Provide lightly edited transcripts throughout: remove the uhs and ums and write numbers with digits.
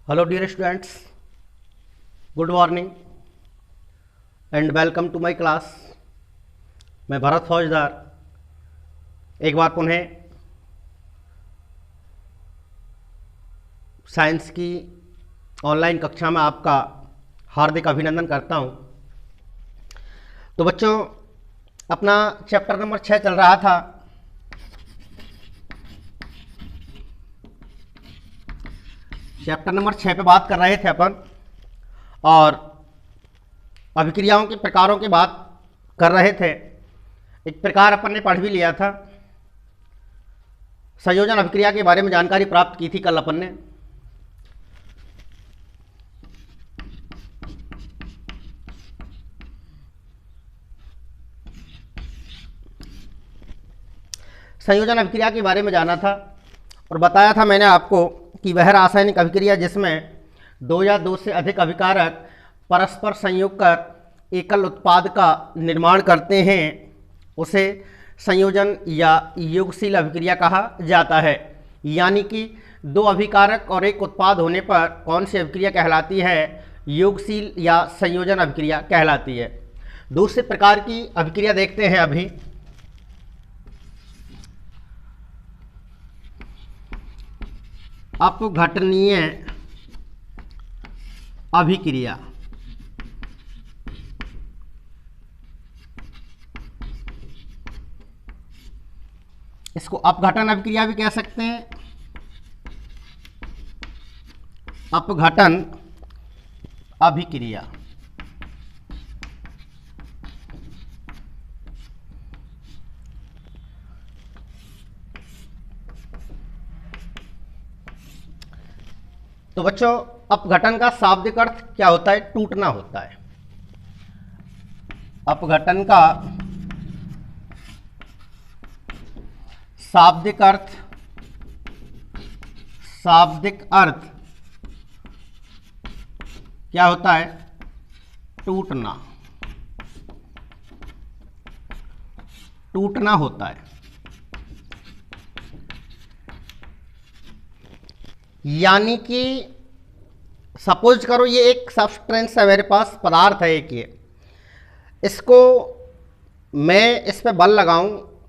Hello dear students, good morning and welcome to my class. मैं भरत फौजदार एक बार पुनः साइंस की ऑनलाइन कक्षा में आपका हार्दिक अभिनंदन करता हूं। तो बच्चों, अपना चैप्टर नंबर 6 चल रहा था। चैप्टर नंबर 6 पे बात कर रहे थे अपन, और अभिक्रियाओं के प्रकारों की बात कर रहे थे। एक प्रकार अपन ने पढ़ भी लिया था, संयोजन अभिक्रिया के बारे में जानकारी प्राप्त की थी कल अपन ने। संयोजन अभिक्रिया के बारे में जाना था और बताया था मैंने आपको कि वह रासायनिक अभिक्रिया जिसमें दो या दो से अधिक अभिकारक परस्पर संयोग कर एकल उत्पाद का निर्माण करते हैं उसे संयोजन या योगशील अभिक्रिया कहा जाता है। यानी कि दो अभिकारक और एक उत्पाद होने पर कौन सी अभिक्रिया कहलाती है? योगशील या संयोजन अभिक्रिया कहलाती है। दूसरे प्रकार की अभिक्रिया देखते हैं अभी। अपघटनीय अभिक्रिया। इसको अपघटन अभिक्रिया भी कह सकते हैं। अपघटन अभिक्रिया तो बच्चों, अपघटन का शाब्दिक अर्थ क्या होता है? टूटना होता है। अपघटन का शाब्दिक अर्थ क्या होता है? टूटना होता है। यानी कि सपोज करो ये एक सब्सटेंस है, मेरे पास पदार्थ है एक, ये इसको मैं इस पे बल लगाऊं,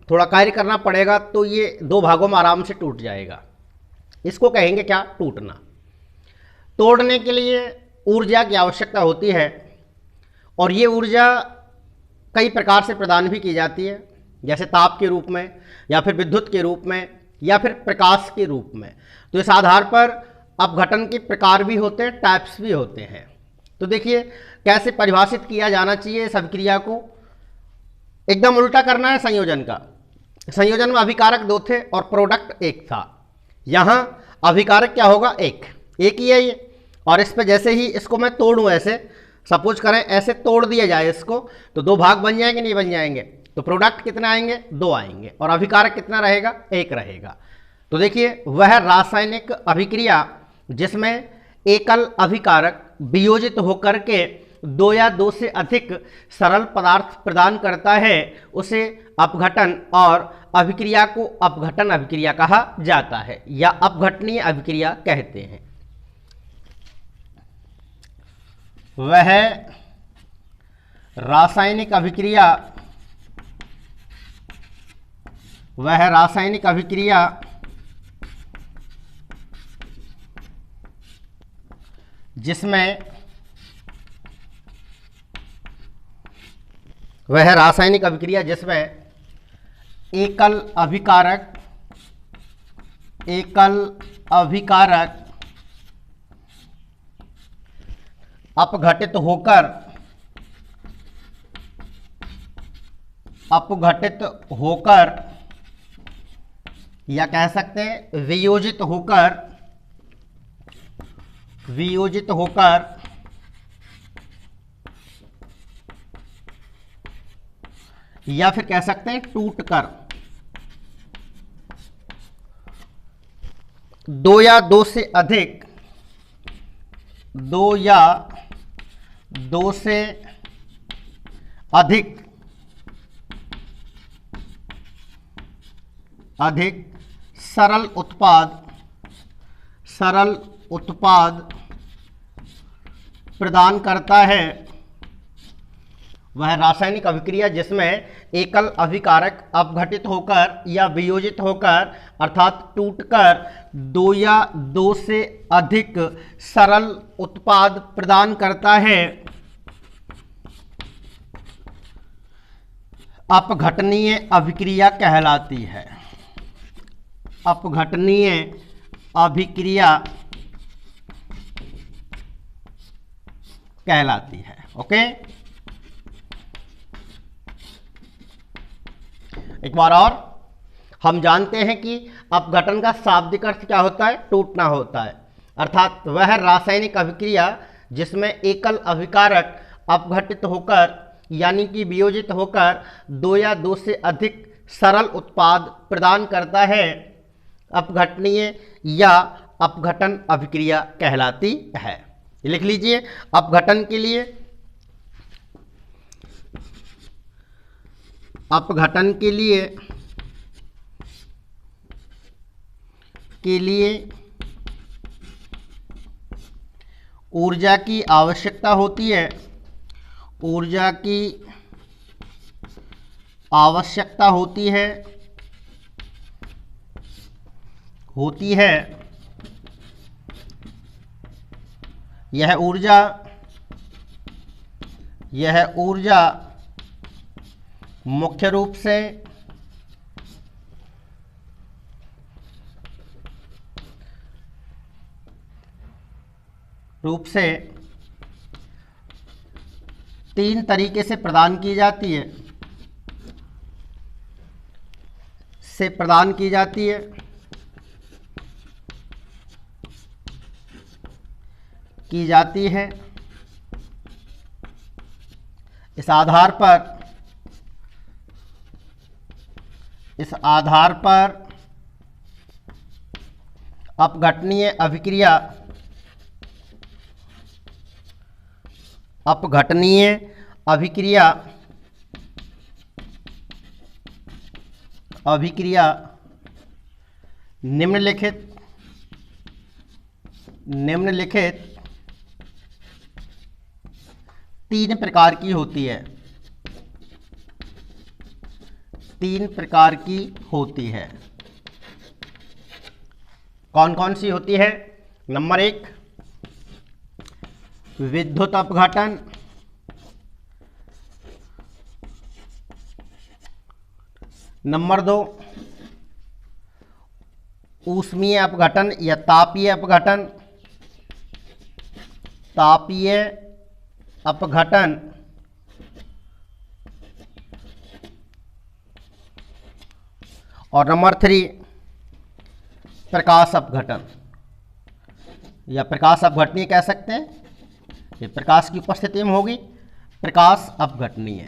थोड़ा कार्य करना पड़ेगा तो ये दो भागों में आराम से टूट जाएगा। इसको कहेंगे क्या? टूटना। तोड़ने के लिए ऊर्जा की आवश्यकता होती है और ये ऊर्जा कई प्रकार से प्रदान भी की जाती है, जैसे ताप के रूप में या फिर विद्युत के रूप में या फिर प्रकाश के रूप में। तो इस आधार पर अपघटन के प्रकार भी होते हैं, टाइप्स भी होते हैं। तो देखिए कैसे परिभाषित किया जाना चाहिए इस अभिक्रिया को। एकदम उल्टा करना है संयोजन का। संयोजन में अभिकारक दो थे और प्रोडक्ट एक था। यहाँ अभिकारक क्या होगा? एक ही है ये। और इस पे जैसे ही इसको मैं तोड़ूं, ऐसे सपोज करें ऐसे तोड़ दिया जाए इसको, तो दो भाग बन जाएंगे, नहीं बन जाएंगे? तो प्रोडक्ट कितना आएंगे? दो आएंगे। और अभिकारक कितना रहेगा? एक रहेगा। तो देखिए वह रासायनिक अभिक्रिया जिसमें एकल अभिकारक वियोजित होकर के दो या दो से अधिक सरल पदार्थ प्रदान करता है उसे अपघटन और अभिक्रिया को अपघटन अभिक्रिया कहा जाता है या अपघटनीय अभिक्रिया कहते हैं। वह रासायनिक अभिक्रिया जिसमें एकल अभिकारक अपघटित होकर या कह सकते हैं वियोजित होकर या फिर कह सकते हैं टूटकर दो या दो से अधिक अधिक सरल उत्पाद प्रदान करता है वह रासायनिक अभिक्रिया जिसमें एकल अभिकारक अपघटित होकर या वियोजित होकर अर्थात टूटकर दो या दो से अधिक सरल उत्पाद प्रदान करता है, अपघटनीय अभिक्रिया कहलाती है। अपघटनीय अभिक्रिया कहलाती है। ओके, एक बार और, हम जानते हैं कि अपघटन का शाब्दिक अर्थ क्या होता है? टूटना होता है। अर्थात वह रासायनिक अभिक्रिया जिसमें एकल अभिकारक अपघटित होकर यानी कि वियोजित होकर दो या दो से अधिक सरल उत्पाद प्रदान करता है, अपघटनीय या अपघटन अभिक्रिया कहलाती है। लिख लीजिए, अपघटन के लिए, अपघटन के लिए ऊर्जा की आवश्यकता होती है। ऊर्जा की आवश्यकता होती है। यह ऊर्जा मुख्य रूप से तीन तरीके से प्रदान की जाती है। इस आधार पर अपघटनीय अभिक्रिया निम्नलिखित तीन प्रकार की होती है। कौन कौन सी होती है? नंबर 1, विद्युत अपघटन। नंबर 2, ऊष्मीय अपघटन या तापीय अपघटन। और नंबर 3, प्रकाश अपघटन या प्रकाश अपघटनीय कह सकते हैं। ये प्रकाश की उपस्थिति में होगी, प्रकाश अपघटनीय।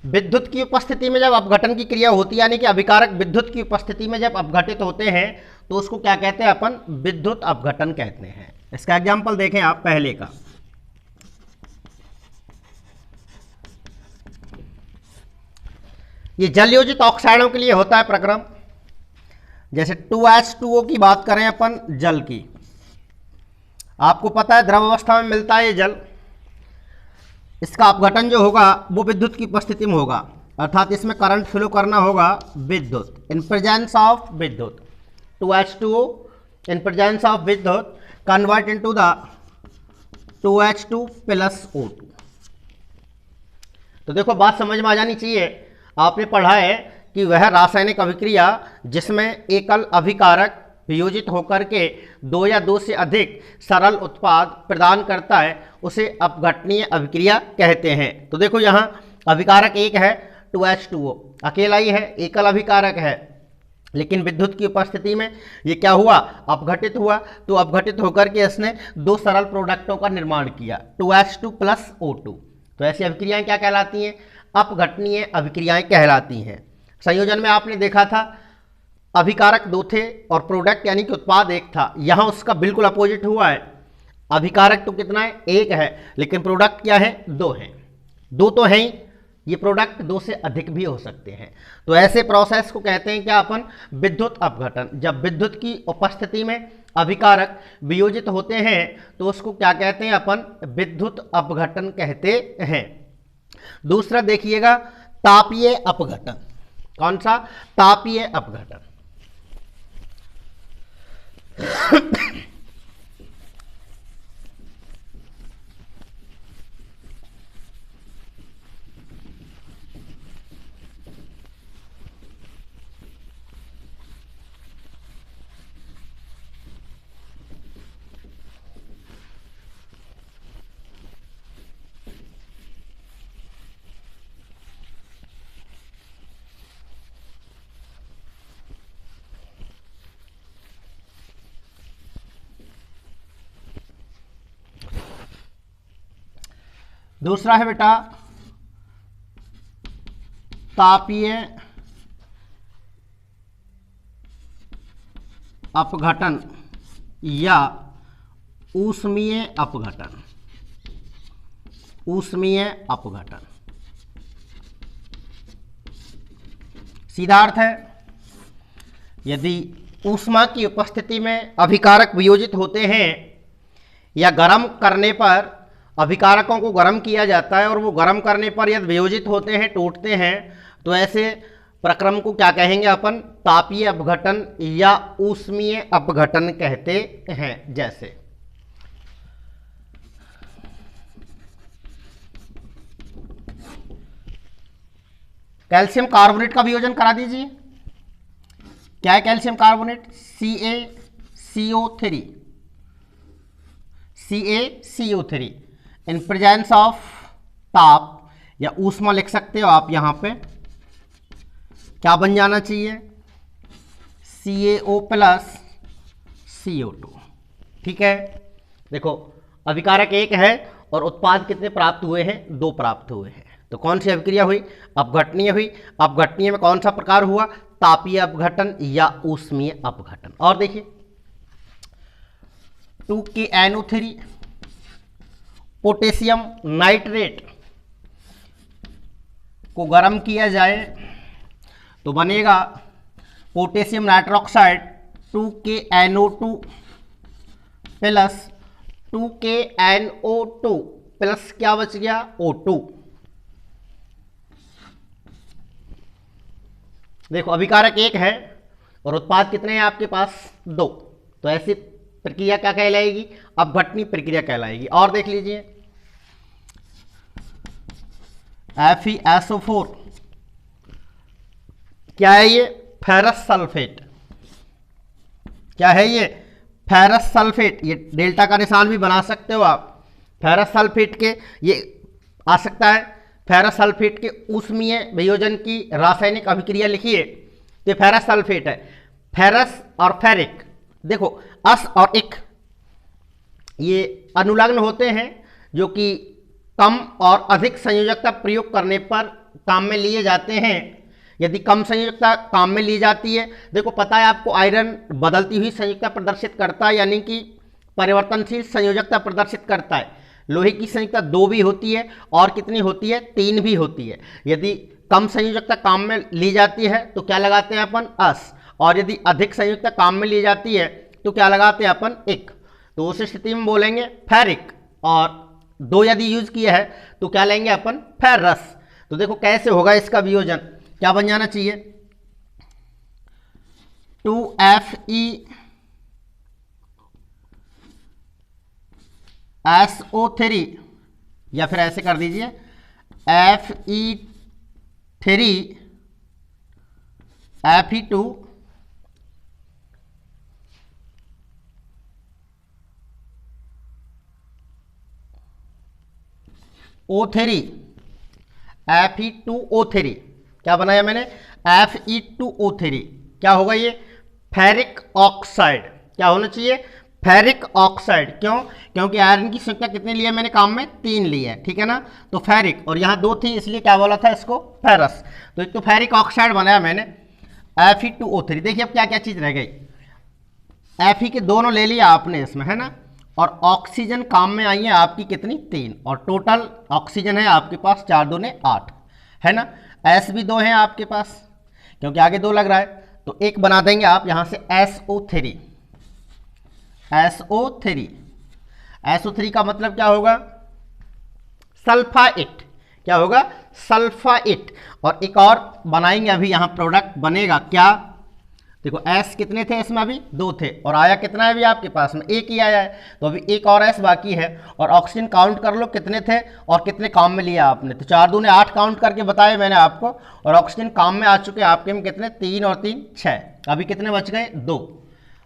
विद्युत की उपस्थिति में जब अपघटन की क्रिया होती है, यानी कि अभिकारक विद्युत की उपस्थिति में जब अपघटित होते हैं तो उसको क्या कहते हैं? अपन विद्युत अपघटन कहते हैं। इसका एग्जाम्पल देखें आप पहले का। ये जल योजित ऑक्साइडों के लिए होता है प्रक्रम। जैसे 2H2O की बात करें अपन जल की, आपको पता है द्रव अवस्था में मिलता है ये जल। इसका अपघटन जो होगा वो विद्युत की उपस्थिति में होगा, अर्थात इसमें करंट फ्लो करना होगा विद्युत, इन प्रेजेंस ऑफ विद्युत। 2H2O इन प्रेजेंस ऑफ विद्युत convert into the 2H2 plus O2। तो देखो बात समझ में आ जानी चाहिए। आपने पढ़ा है कि वह रासायनिक अभिक्रिया जिसमें एकल अभिकारक वियोजित होकर के दो या दो से अधिक सरल उत्पाद प्रदान करता है उसे अपघटनीय अभिक्रिया कहते हैं। तो देखो यहाँ अभिकारक एक है 2H2O, अकेला ही है, एकल अभिकारक है, लेकिन विद्युत की उपस्थिति में ये क्या हुआ? अपघटित हुआ। तो अपघटित होकर के इसने दो सरल प्रोडक्टों का निर्माण किया 2H2 प्लस O2। तो ऐसी अभिक्रियाएं क्या कहलाती हैं? अपघटनीय अभिक्रियाएं कहलाती हैं। संयोजन में आपने देखा था अभिकारक दो थे और प्रोडक्ट यानी कि उत्पाद एक था। यहाँ उसका बिल्कुल अपोजिट हुआ है। अभिकारक तो कितना है? एक है, लेकिन प्रोडक्ट क्या है? दो हैं। दो तो हैं ही, ये प्रोडक्ट दो से अधिक भी हो सकते हैं। तो ऐसे प्रोसेस को कहते हैं क्या अपन? विद्युत अपघटन। जब विद्युत की उपस्थिति में अभिकारक वियोजित होते हैं तो उसको क्या कहते हैं अपन? विद्युत अपघटन कहते हैं। दूसरा देखिएगा तापीय अपघटन। कौन सा? तापीय अपघटन। दूसरा है बेटा तापीय अपघटन या ऊष्मीय अपघटन। ऊष्मीय अपघटन सीधा अर्थ है, यदि ऊष्मा की उपस्थिति में अभिकारक वियोजित होते हैं या गर्म करने पर अभिकारकों को गर्म किया जाता है और वो गर्म करने पर यदि वियोजित होते हैं, टूटते हैं, तो ऐसे प्रक्रम को क्या कहेंगे अपन? तापीय अपघटन या ऊष्मीय अपघटन कहते हैं। जैसे कैल्शियम कार्बोनेट का वियोजन करा दीजिए। क्या है calcium carbonate? CaCO3 CaCO3 in presence of ताप या ऊष्मा लिख सकते हो आप। यहां पे क्या बन जाना चाहिए? CaO plus CO2। ठीक है, देखो अभिकारक एक है और उत्पाद कितने प्राप्त हुए हैं? 2 प्राप्त हुए हैं। तो कौन सी अभिक्रिया हुई? अपघटनीय हुई। अपघटनीय में कौन सा प्रकार हुआ? तापीय अपघटन या ऊष्मीय अपघटन। और देखिए 2KNO3 पोटेशियम नाइट्रेट को गर्म किया जाए तो बनेगा potassium नाइट्रोक्साइड 2KNO2 plus 2KNO2 plus क्या बच गया? O2। देखो अभिकारक एक है और उत्पाद कितने हैं आपके पास? 2। तो ऐसी प्रक्रिया क्या कहलाएगी? अपघटनीय प्रक्रिया कहलाएगी। और देख लीजिए FeSO4 क्या है ये? Ferrous sulphate. क्या है ये? Ferrous sulphate. ये डेल्टा का निशान भी बना सकते हो आप। फेरस सल्फेट के ये आ सकता है। फेरस सल्फेट के ऊष्मीय वियोजन की रासायनिक अभिक्रिया लिखिए तो फेरस सल्फेट है। फेरस और फेरिक, देखो अस और इक ये अनुलग्न होते हैं जो कि कम और अधिक संयोजकता प्रयोग करने पर काम में लिए जाते हैं। यदि कम संयोजकता काम में ली जाती है, देखो पता है आपको आयरन बदलती हुई संयोजकता प्रदर्शित करता है, यानी कि परिवर्तनशील संयोजकता प्रदर्शित करता है। लोहे की संयोजकता 2 भी होती है और कितनी होती है? 3 भी होती है। यदि कम संयोजकता काम में ली जाती है तो क्या लगाते हैं अपन? अस। और यदि अधिक संयोजकता काम में ली जाती है तो क्या लगाते हैं अपन? इक। तो उस स्थिति में बोलेंगे फेरिक, और 2 यदि यूज किया है तो क्या लेंगे अपन? फेरस। तो देखो कैसे होगा इसका वियोजन, क्या बन जाना चाहिए? 2FeSO3 या फिर ऐसे कर दीजिए Fe3 Fe2 O3 Fe2O3। क्या बनाया मैंने? Fe2O3। क्या होगा ये? Ferric oxide. क्या होना चाहिए? Ferric oxide. क्यों? क्योंकि आयरन की संख्या कितनी ली है मैंने काम में? 3 ली है। ठीक है ना? तो फेरिक, और यहाँ 2 थी इसलिए क्या बोला था इसको? फेरस। तो एक तो फेरिक ऑक्साइड बनाया मैंने Fe2O3। देखिए अब क्या क्या चीज रह गई। Fe के दोनों ले लिया आपने इसमें, है ना? और ऑक्सीजन काम में आई है आपकी कितनी? 3। और टोटल ऑक्सीजन है आपके पास 4 दूने 8, है ना? एस भी 2 हैं आपके पास क्योंकि आगे 2 लग रहा है, तो एक बना देंगे आप यहां से SO3। SO3। SO3 का मतलब क्या होगा? सल्फाइट। क्या होगा? सल्फाइट। और एक और बनाएंगे, अभी यहाँ प्रोडक्ट बनेगा क्या? देखो S कितने थे इसमें? अभी 2 थे, और आया कितना है अभी आपके पास में? 1 ही आया है, तो अभी एक और S बाकी है। और ऑक्सीजन काउंट कर लो कितने थे और कितने काम में लिया आपने। तो 4 दूने 8 काउंट करके बताए मैंने आपको, और ऑक्सीजन काम में आ चुके आपके में कितने? 3 और 3 6। अभी कितने बच गए?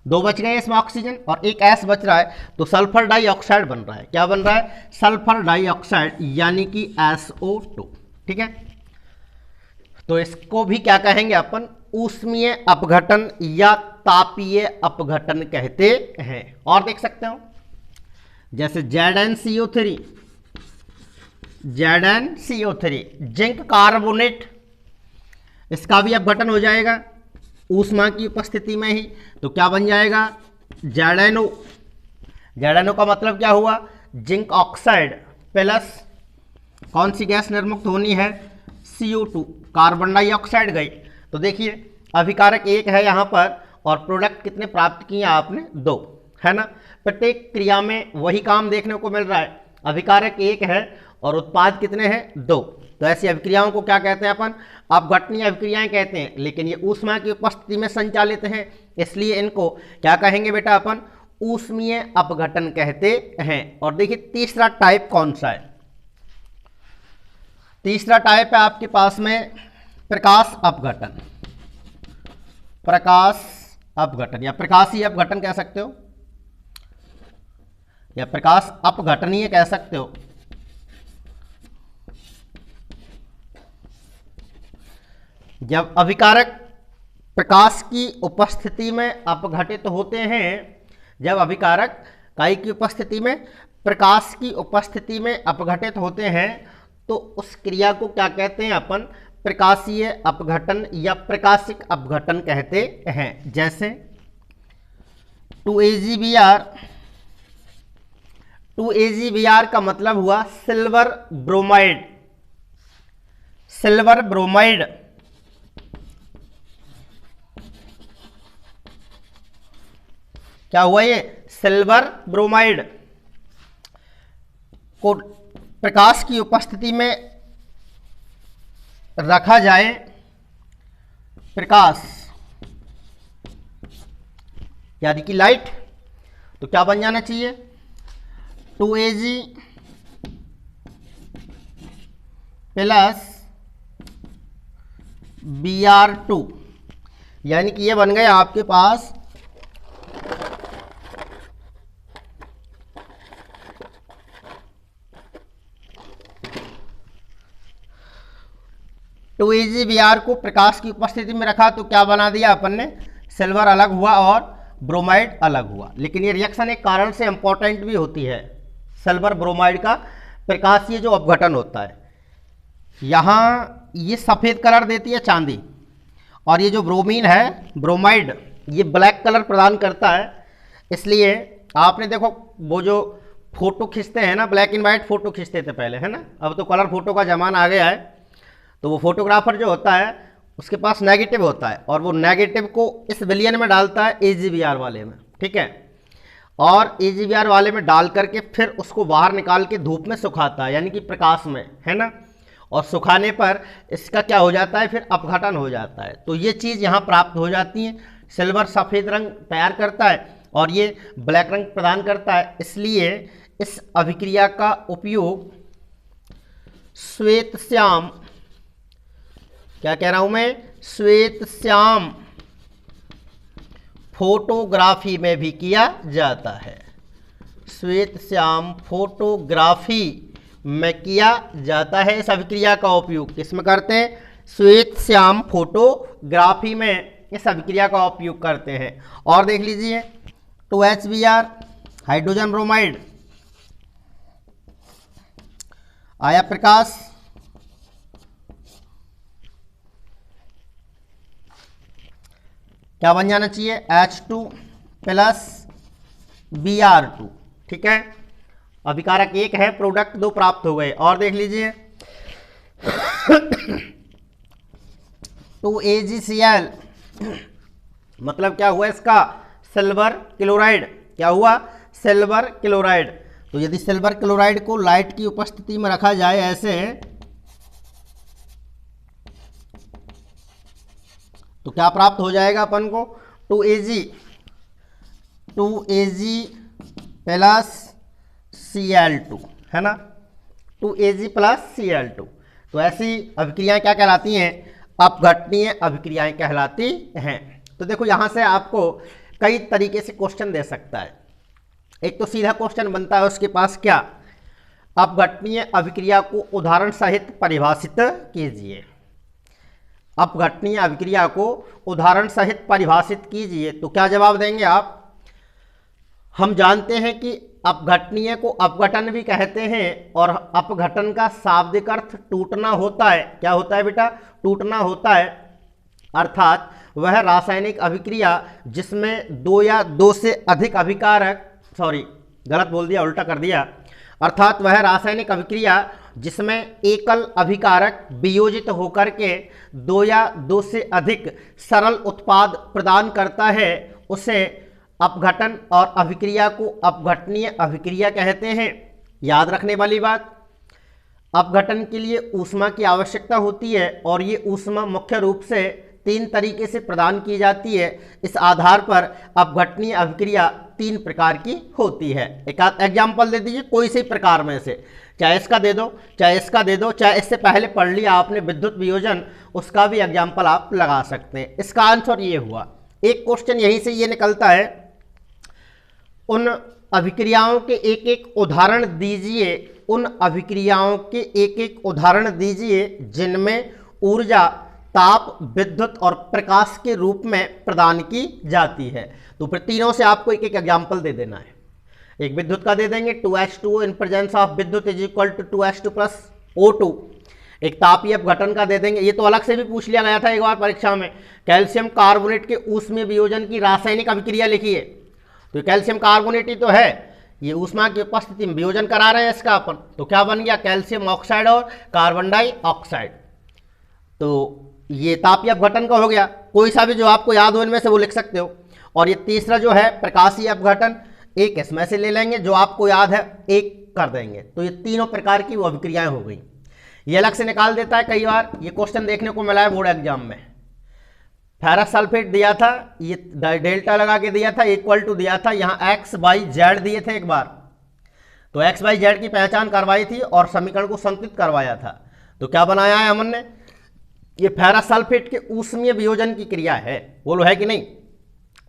2 बच गए इसमें ऑक्सीजन, और एक S बच रहा है, तो सल्फर डाइऑक्साइड बन रहा है। क्या बन रहा है? सल्फर डाइऑक्साइड, यानी कि SO2। ठीक है, तो इसको भी क्या कहेंगे अपन? ऊष्मीय अपघटन या तापीय अपघटन कहते हैं। और देख सकते हो जैसे ZnCO3, जिंक कार्बोनेट, इसका भी अपघटन हो जाएगा ऊष्मा की उपस्थिति में ही। तो क्या बन जाएगा? ZnO। ZnO का मतलब क्या हुआ? जिंक ऑक्साइड प्लस कौन सी गैस निर्मुक्त होनी है? CO2, कार्बन डाइऑक्साइड गई। तो देखिए अभिकारक 1 है यहाँ पर, और प्रोडक्ट कितने प्राप्त किए आपने? 2, है ना। प्रत्येक क्रिया में वही काम देखने को मिल रहा है। अभिकारक 1 है और उत्पाद कितने हैं? 2। तो ऐसी अभिक्रियाओं को क्या कहते हैं अपन? अपघटनीय अभिक्रियाएं कहते हैं, लेकिन ये ऊष्मा की उपस्थिति में संचालित हैं, इसलिए इनको क्या कहेंगे बेटा अपन? ऊष्मीय अपघटन कहते हैं। और देखिए तीसरा टाइप कौन सा है? तीसरा टाइप है आपके पास में प्रकाश अपघटन। प्रकाश अपघटन या प्रकाशीय अपघटन कह सकते हो, या प्रकाश अपघटनीय कह सकते हो। जब अभिकारक प्रकाश की उपस्थिति में अपघटित होते हैं, जब अभिकारक काई की उपस्थिति में प्रकाश की उपस्थिति में अपघटित होते हैं, तो उस क्रिया को क्या कहते हैं अपन? प्रकाशीय अपघटन या प्रकाशिक अपघटन कहते हैं। जैसे 2AgBr, 2AgBr का मतलब हुआ सिल्वर ब्रोमाइड। सिल्वर ब्रोमाइड क्या हुआ? ये सिल्वर ब्रोमाइड को प्रकाश की उपस्थिति में रखा जाए, प्रकाश यानी कि लाइट, तो क्या बन जाना चाहिए? 2Ag प्लस Br2, यानी कि ये बन गए आपके पास AgBr को प्रकाश की उपस्थिति में रखा, तो क्या बना दिया अपन ने? सिल्वर अलग हुआ और ब्रोमाइड अलग हुआ। लेकिन ये रिएक्शन एक कारण से इंपॉर्टेंट भी होती है। सिल्वर ब्रोमाइड का प्रकाशीय जो अपघटन होता है, यहाँ ये सफ़ेद कलर देती है चांदी, और ये जो ब्रोमीन है, ब्रोमाइड, ये ब्लैक कलर प्रदान करता है। इसलिए आपने देखो वो जो फोटो खींचते हैं ना, ब्लैक एंड वाइट फोटो खींचते थे पहले, है ना, अब तो कलर फोटो का ज़माना आ गया है। तो वो फोटोग्राफर जो होता है उसके पास नेगेटिव होता है, और वो नेगेटिव को इस विलियन में डालता है AgBr वाले में, ठीक है, और AgBr वाले में डाल करके फिर उसको बाहर निकाल के धूप में सुखाता है, यानी कि प्रकाश में, है ना। और सुखाने पर इसका क्या हो जाता है? फिर अपघटन हो जाता है। तो ये चीज़ यहाँ प्राप्त हो जाती है। सिल्वर सफ़ेद रंग तैयार करता है और ये ब्लैक रंग प्रदान करता है। इसलिए इस अभिक्रिया का उपयोग श्वेत श्याम, क्या कह रहा हूं मैं? श्वेत श्याम फोटोग्राफी में भी किया जाता है। श्वेत श्याम फोटोग्राफी में किया जाता है। इस अभिक्रिया का उपयोग किसमें करते हैं? श्वेत श्याम फोटोग्राफी में इस अभिक्रिया का उपयोग करते हैं। और देख लीजिए 2HBr हाइड्रोजन ब्रोमाइड, आया प्रकाश, क्या बन जाना चाहिए? H2 प्लस Br2, ठीक है। अभिकारक 1 है, प्रोडक्ट 2 प्राप्त हो गए। और देख लीजिए 2AgCl मतलब क्या हुआ इसका? सिल्वर क्लोराइड, क्या हुआ, सिल्वर क्लोराइड। तो यदि सिल्वर क्लोराइड को लाइट की उपस्थिति में रखा जाए ऐसे, तो क्या प्राप्त हो जाएगा अपन को, 2Ag प्लस Cl2, है ना, 2Ag प्लस Cl2। तो ऐसी अभिक्रियाएं क्या कहलाती हैं, अपघटनीय अभिक्रियाएं कहलाती हैं। तो देखो यहां से आपको कई तरीके से क्वेश्चन दे सकता है। एक तो सीधा क्वेश्चन बनता है उसके पास, क्या, अपघटनीय अभिक्रिया को उदाहरण सहित परिभाषित कीजिए। अपघटनीय अभिक्रिया को उदाहरण सहित परिभाषित कीजिए। तो क्या जवाब देंगे आप, हम जानते हैं कि अपघटनीय को अपघटन भी कहते हैं और अपघटन का शाब्दिक अर्थ टूटना होता है। क्या होता है बेटा, टूटना होता है। अर्थात वह रासायनिक अभिक्रिया जिसमें दो या दो से अधिक अभिकारक, सॉरी गलत बोल दिया, उल्टा कर दिया। अर्थात वह रासायनिक अभिक्रिया जिसमें एकल अभिकारक वियोजित होकर के दो या दो से अधिक सरल उत्पाद प्रदान करता है, उसे अपघटन और अभिक्रिया को अपघटनीय अभिक्रिया कहते हैं। याद रखने वाली बात, अपघटन के लिए ऊष्मा की आवश्यकता होती है और ये ऊष्मा मुख्य रूप से 3 तरीके से प्रदान की जाती है। इस आधार पर अपघटनीय अभिक्रिया 3 प्रकार की होती है। एक आध एग्जाम्पल दे दीजिए कोई से प्रकार में से, चाहे इसका दे दो, चाहे इसका दे दो, चाहे इससे पहले पढ़ लिया आपने विद्युत वियोजन, उसका भी एग्जाम्पल आप लगा सकते हैं। इसका आंसर ये हुआ। एक क्वेश्चन यहीं से ये निकलता है, उन अभिक्रियाओं के एक एक उदाहरण दीजिए, उन अभिक्रियाओं के एक एक उदाहरण दीजिए जिनमें ऊर्जा ताप, विद्युत और प्रकाश के रूप में प्रदान की जाती है। तो फिर तीनों से आपको एक एक एग्जाम्पल दे देना है। एक विद्युत का दे देंगे, 2H2O इन प्रेजेंस ऑफ विद्युत is equal to 2H2 plus O2। एक तापीय अपघटन का दे देंगे, ये तो अलग से भी पूछ लिया गया था एक बार परीक्षा में, कैल्शियम कार्बोनेट के ऊष्मीय वियोजन की रासायनिक अभिक्रिया लिखिए। तो कैल्शियम कार्बोनेट ही तो है, ये ऊष्मा की उपस्थिति में वियोजन करा रहे हैं इसका अपन, तो क्या बन गया, कैल्शियम ऑक्साइड और कार्बन डाइऑक्साइड। तो ये तापीय अपघटन का हो गया। कोई सा भी जो आपको याद हो इनमें से वो लिख सकते हो। और ये तीसरा जो है प्रकाशीय अपघटन, एक इसमें से ले लेंगे, जो आपको याद है एक कर देंगे। तो ये तीनों प्रकार की वो अभिक्रियाएं हो गई। ये अलग से निकाल देता है, कई बार ये क्वेश्चन देखने को मिला है बोर्ड एग्जाम में। फेरस सल्फेट दिया था, ये डेल्टा लगा के दिया था, इक्वल टू दिया था, यहाँ XYZ दिए थे एक बार, तो XYZ की पहचान करवाई थी और समीकरण को संतुलित करवाया था। तो क्या बनाया है हमने, ये फेरस सल्फेट के ऊष्मीय वियोजन की क्रिया है, बोलो है कि नहीं।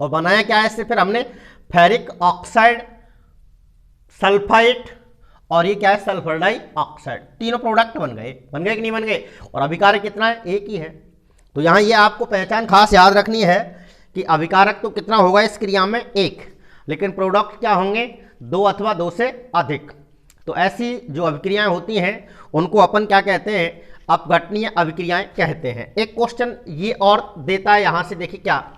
और बनाया क्या है इससे, फिर हमने फेरिक ऑक्साइड, सल्फाइट और ये क्या है, सल्फर डाइऑक्साइड, तीनों प्रोडक्ट बन गए कि नहीं बन गए। और अभिकारक कितना है, एक ही है। तो यहाँ ये आपको पहचान खास याद रखनी है कि अभिकारक तो कितना होगा इस क्रिया में, एक, लेकिन प्रोडक्ट क्या होंगे, 2 अथवा 2 से अधिक। तो ऐसी जो अभिक्रियाएं होती हैं उनको अपन क्या कहते हैं, अपघटनीय अभिक्रियाएं कहते हैं। एक क्वेश्चन ये और देता है यहां से, देखिए क्या,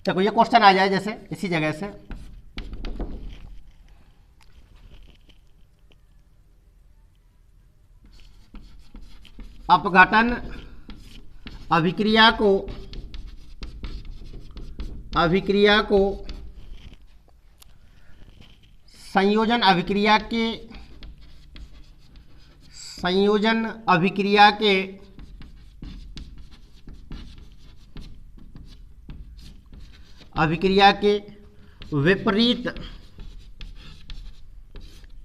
देखो ये क्वेश्चन आ जाए जैसे इसी जगह से, अपघटन अभिक्रिया को संयोजन अभिक्रिया के विपरीत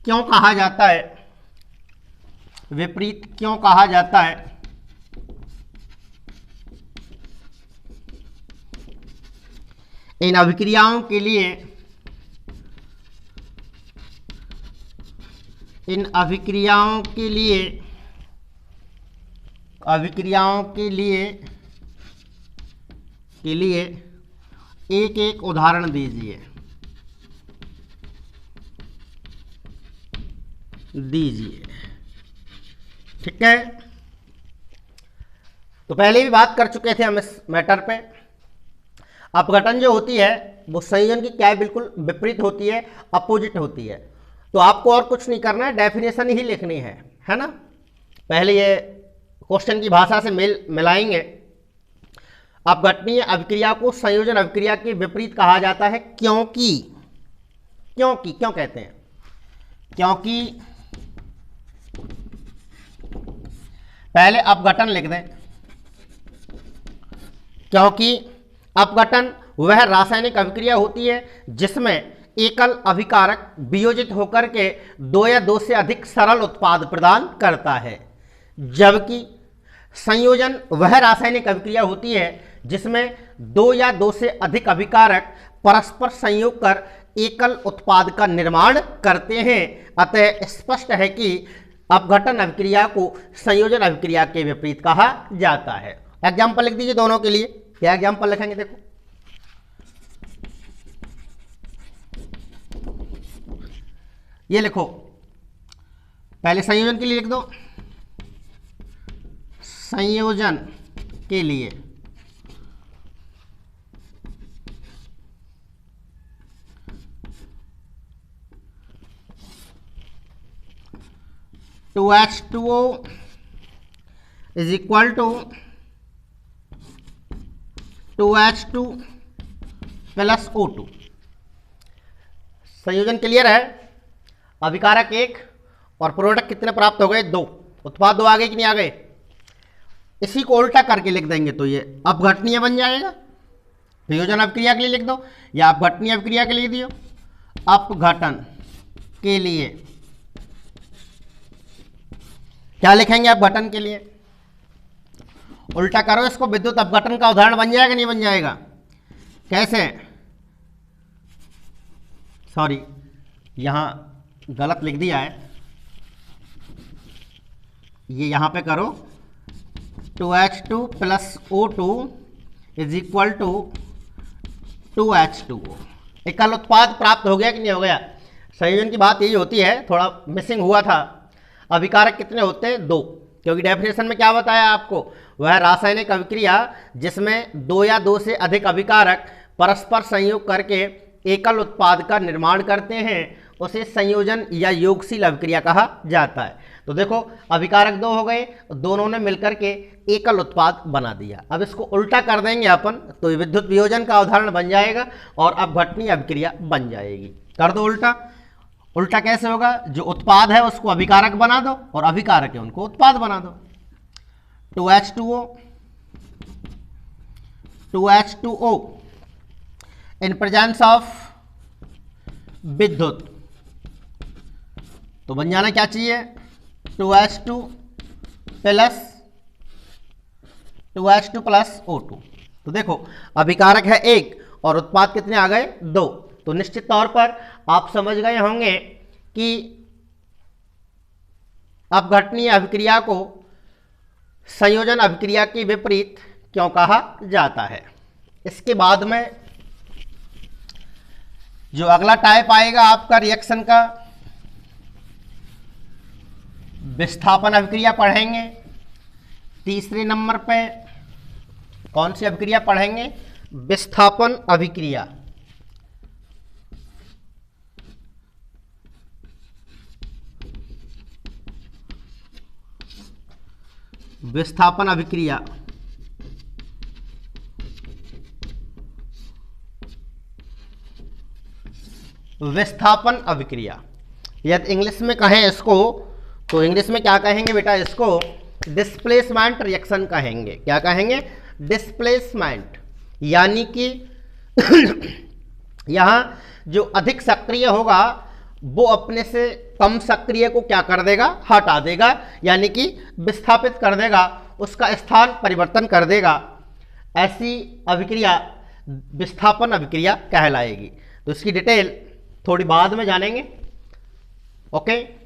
क्यों कहा जाता है, विपरीत क्यों कहा जाता है। इन अभिक्रियाओं के लिए एक एक उदाहरण दीजिए। दीजिए। ठीक है, तो पहले भी बात कर चुके थे हम इस मैटर पे। अपघटन जो होती है वो संयोजन की क्या है, बिल्कुल विपरीत होती है, अपोजिट होती है। तो आपको और कुछ नहीं करना है, डेफिनेशन ही लिखनी है ना। पहले ये क्वेश्चन की भाषा से मेल मिलाएंगे। अपघटनीय अभिक्रिया को संयोजन अभिक्रिया के विपरीत कहा जाता है क्योंकि क्यों कहते हैं, क्योंकि पहले अपघटन लिख दें। क्योंकि अपघटन वह रासायनिक अभिक्रिया होती है जिसमें एकल अभिकारक वियोजित होकर के दो या दो से अधिक सरल उत्पाद प्रदान करता है, जबकि संयोजन वह रासायनिक अभिक्रिया होती है जिसमें दो या दो से अधिक अभिकारक परस्पर संयोग कर एकल उत्पाद का निर्माण करते हैं। अतः स्पष्ट है कि अपघटन अभिक्रिया को संयोजन अभिक्रिया के विपरीत कहा जाता है। एग्जाम्पल लिख दीजिए दोनों के लिए। क्या एग्जाम्पल लिखेंगे, देखो ये लिखो, पहले संयोजन के लिए लिख दो। संयोजन के लिए 2H2O is equal to 2H2 plus O2। संयोजन क्लियर है। अभिकारक एक और प्रोडक्ट कितने प्राप्त हो गए, दो। उत्पाद दो आ गए कि नहीं आ गए। इसी को उल्टा करके लिख देंगे तो ये अपघटनीय बन जाएगा। संयोजन अभिक्रिया के लिए लिख दो या अपघटनीय अभिक्रिया के लिए दियो। अपघटन के लिए क्या लिखेंगे, अपघटन के लिए उल्टा करो इसको। विद्युत अपघटन का उदाहरण बन जाएगा नहीं बन जाएगा, कैसे, सॉरी यहां गलत लिख दिया है, ये यहां पे करो 2H2 plus O2 is equal to 2H2O। एकल उत्पाद प्राप्त हो गया कि नहीं हो गया। संयोजन की बात यही होती है, थोड़ा मिसिंग हुआ था। अभिकारक कितने होते हैं, दो, क्योंकि डेफिनेशन में क्या बताया आपको, वह रासायनिक अभिक्रिया जिसमें दो या दो से अधिक अभिकारक परस्पर संयोग करके एकल उत्पाद का निर्माण करते हैं उसे संयोजन या योगशील अभिक्रिया कहा जाता है। तो देखो अभिकारक दो हो गए, दोनों ने मिलकर के एकल उत्पाद बना दिया। अब इसको उल्टा कर देंगे अपन तो विद्युत वियोजन का उदाहरण बन जाएगा और अपघटनीय अभिक्रिया बन जाएगी। कर दो उल्टा। उल्टा कैसे होगा, जो उत्पाद है उसको अभिकारक बना दो और अभिकारक है उनको उत्पाद बना दो। 2H2O 2H2O in presence of विद्युत, तो बन जाना क्या चाहिए 2H2 प्लस O2। तो देखो अभिकारक है एक और उत्पाद कितने आ गए, दो। तो निश्चित तौर पर आप समझ गए होंगे कि अपघटनीय अभिक्रिया को संयोजन अभिक्रिया के विपरीत क्यों कहा जाता है। इसके बाद में जो अगला टाइप आएगा आपका रिएक्शन का, विस्थापन अभिक्रिया पढ़ेंगे। तीसरे नंबर पे कौन सी अभिक्रिया पढ़ेंगे, विस्थापन अभिक्रिया। विस्थापन अभिक्रिया विस्थापन अभिक्रिया, यदि इंग्लिश में कहें इसको तो इंग्लिश में क्या कहेंगे बेटा, इसको डिस्प्लेसमेंट रिएक्शन कहेंगे। क्या कहेंगे, डिस्प्लेसमेंट, यानी कि यहाँ जो अधिक सक्रिय होगा वो अपने से कम सक्रिय को क्या कर देगा, हटा देगा, यानी कि विस्थापित कर देगा, उसका स्थान परिवर्तन कर देगा। ऐसी अभिक्रिया विस्थापन अभिक्रिया कहलाएगी। तो इसकी डिटेल थोड़ी बाद में जानेंगे। ओके।